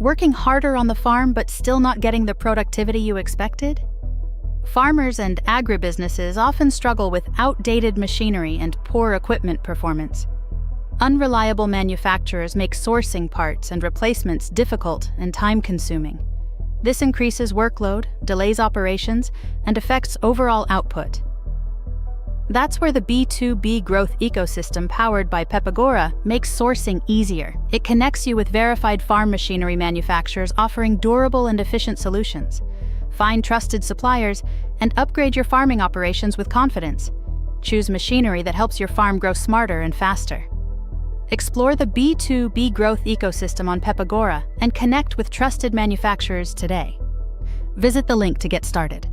Working harder on the farm but still not getting the productivity you expected? Farmers and agribusinesses often struggle with outdated machinery and poor equipment performance. Unreliable manufacturers make sourcing parts and replacements difficult and time-consuming. This increases workload, delays operations, and affects overall output. That's where the B2B growth ecosystem powered by Pepagora makes sourcing easier. It connects you with verified farm machinery manufacturers offering durable and efficient solutions. Find trusted suppliers and upgrade your farming operations with confidence. Choose machinery that helps your farm grow smarter and faster. Explore the B2B growth ecosystem on Pepagora and connect with trusted manufacturers today. Visit the link to get started.